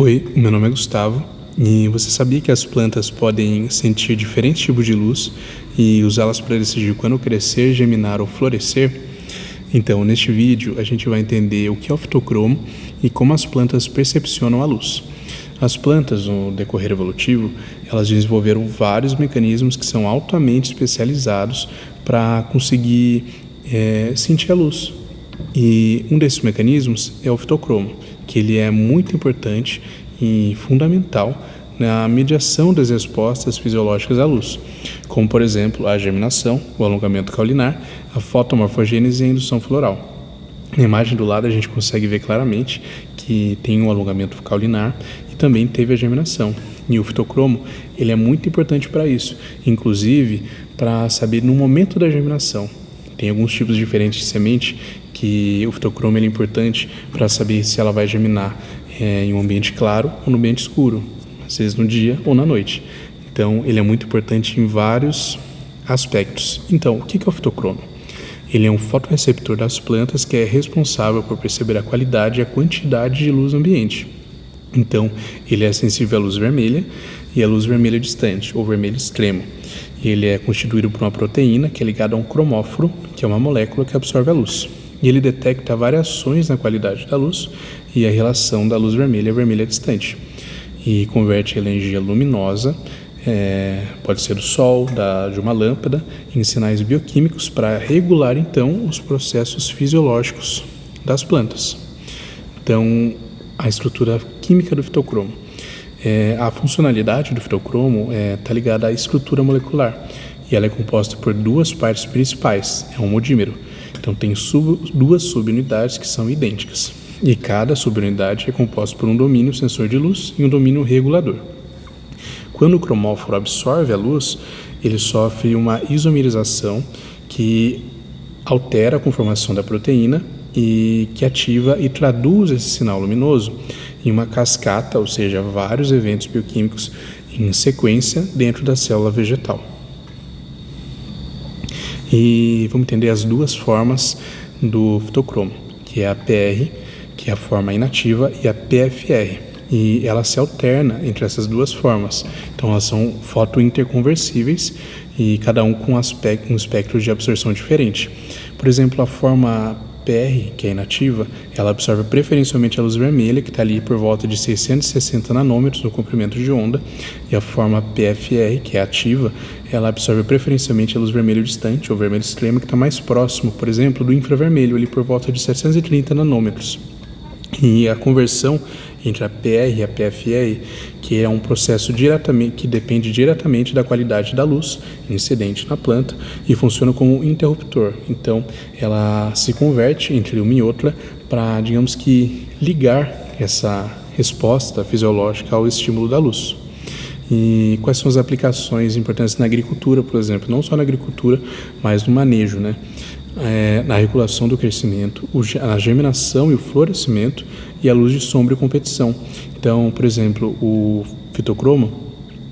Oi, meu nome é Gustavo e você sabia que as plantas podem sentir diferentes tipos de luz e usá-las para decidir quando crescer, germinar ou florescer? Então, neste vídeo, a gente vai entender o que é o fitocromo e como as plantas percepcionam a luz. As plantas, no decorrer evolutivo, elas desenvolveram vários mecanismos que são altamente especializados para conseguir sentir a luz. E um desses mecanismos é o fitocromo, que ele é muito importante e fundamental na mediação das respostas fisiológicas à luz, como, por exemplo, a germinação, o alongamento caulinar, a fotomorfogênese e a indução floral. Na imagem do lado a gente consegue ver claramente que tem um alongamento caulinar e também teve a germinação. E o fitocromo ele é muito importante para isso, inclusive para saber no momento da germinação. Tem alguns tipos diferentes de semente que o fitocromo é importante para saber se ela vai germinar em um ambiente claro ou no ambiente escuro, às vezes no dia ou na noite. Então, ele é muito importante em vários aspectos. Então, o que é o fitocromo? Ele é um fotorreceptor das plantas que é responsável por perceber a qualidade e a quantidade de luz no ambiente. Então, ele é sensível à luz vermelha e à luz vermelha distante, ou vermelho extremo. Ele é constituído por uma proteína que é ligada a um cromóforo, que é uma molécula que absorve a luz. E ele detecta variações na qualidade da luz e a relação da luz vermelha à vermelha distante. E converte a energia luminosa, pode ser do sol, de uma lâmpada, em sinais bioquímicos para regular, então, os processos fisiológicos das plantas. Então, a estrutura química do fitocromo. A funcionalidade do fitocromo está ligada à estrutura molecular e ela é composta por duas partes principais, é um homodímero. Então tem duas subunidades que são idênticas e cada subunidade é composta por um domínio sensor de luz e um domínio regulador. Quando o cromóforo absorve a luz, ele sofre uma isomerização que altera a conformação da proteína e que ativa e traduz esse sinal luminoso em uma cascata, ou seja, vários eventos bioquímicos em sequência dentro da célula vegetal. E vamos entender as duas formas do fitocromo, que é a PR, que é a forma inativa, e a PFR. E ela se alterna entre essas duas formas. Então elas são fotointerconversíveis e cada um com um espectro de absorção diferente. Por exemplo, a forma PR, que é inativa, ela absorve preferencialmente a luz vermelha, que está ali por volta de 660 nanômetros no comprimento de onda, e a forma PFR, que é ativa, ela absorve preferencialmente a luz vermelho distante, ou vermelho extremo, que está mais próximo, por exemplo, do infravermelho, ali por volta de 730 nanômetros. E a conversão entre a PR e a PFR, que é um processo que depende diretamente da qualidade da luz incidente na planta e funciona como interruptor. Então, ela se converte entre uma e outra para, digamos que, ligar essa resposta fisiológica ao estímulo da luz. E quais são as aplicações importantes na agricultura, por exemplo? Não só na agricultura, mas no manejo, né? Na regulação do crescimento, a germinação e o florescimento e a luz de sombra e competição. Então, por exemplo, o fitocromo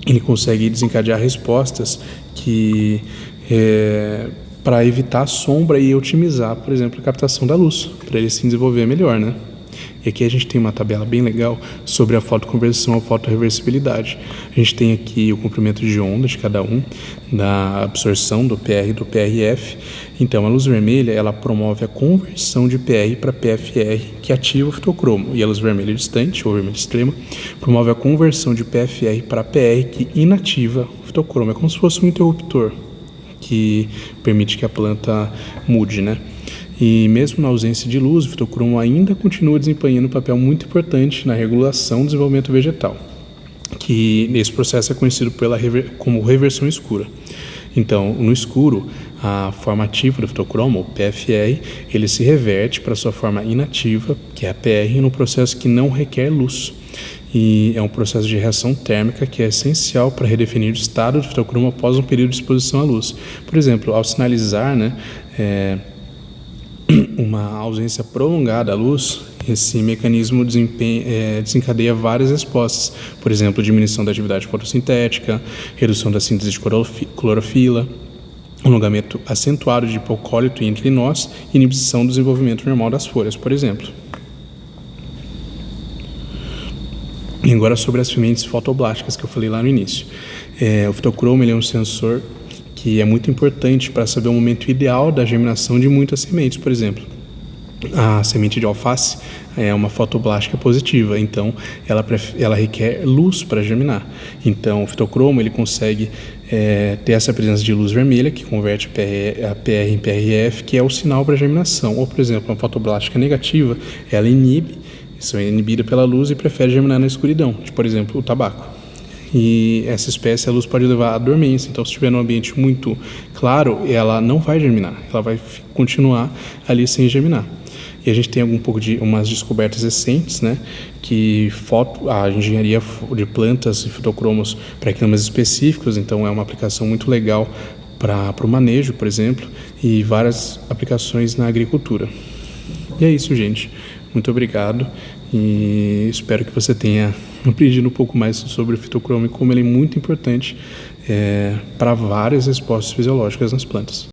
ele consegue desencadear respostas que para evitar a sombra e otimizar, por exemplo, a captação da luz, para ele se desenvolver melhor, né? E aqui a gente tem uma tabela bem legal sobre a fotoconversão ou fotorreversibilidade. A gente tem aqui o comprimento de onda de cada um, da absorção do PR e do PRF. Então, a luz vermelha, ela promove a conversão de PR para PFR, que ativa o fitocromo. E a luz vermelha distante, ou vermelho extremo, promove a conversão de PFR para PR, que inativa o fitocromo. É como se fosse um interruptor que permite que a planta mude, né? E mesmo na ausência de luz, o fitocromo ainda continua desempenhando um papel muito importante na regulação do desenvolvimento vegetal, que nesse processo é conhecido como reversão escura. Então, no escuro, a forma ativa do fitocromo, o PFR, ele se reverte para sua forma inativa, que é a PR, num processo que não requer luz. E é um processo de reação térmica que é essencial para redefinir o estado do fitocromo após um período de exposição à luz. Por exemplo, ao sinalizar, uma ausência prolongada à luz, esse mecanismo desencadeia várias respostas, por exemplo, diminuição da atividade fotossintética, redução da síntese de clorofila, alongamento acentuado de hipocólito entre nós e inibição do desenvolvimento normal das folhas, por exemplo. E agora sobre as sementes fotoblásticas que eu falei lá no início. O fitocromo ele é um sensor que é muito importante para saber o momento ideal da germinação de muitas sementes, por exemplo. A semente de alface é uma fotoblástica positiva, então ela requer luz para germinar. Então o fitocromo ele consegue ter essa presença de luz vermelha que converte a PR em PRF, que é o sinal para germinação. Ou, por exemplo, uma fotoblástica negativa, ela inibe, isso é inibida pela luz e prefere germinar na escuridão, por exemplo, o tabaco. E essa espécie a luz pode levar à dormência, então se estiver num ambiente muito claro, ela não vai germinar, ela vai continuar ali sem germinar. E a gente tem umas descobertas recentes, né, que a engenharia de plantas e fitocromos para climas específicos, então é uma aplicação muito legal para o manejo, por exemplo, e várias aplicações na agricultura. E é isso, gente. Muito obrigado e espero que você tenha aprendido um pouco mais sobre o fitocromo e como ele é muito importante para várias respostas fisiológicas nas plantas.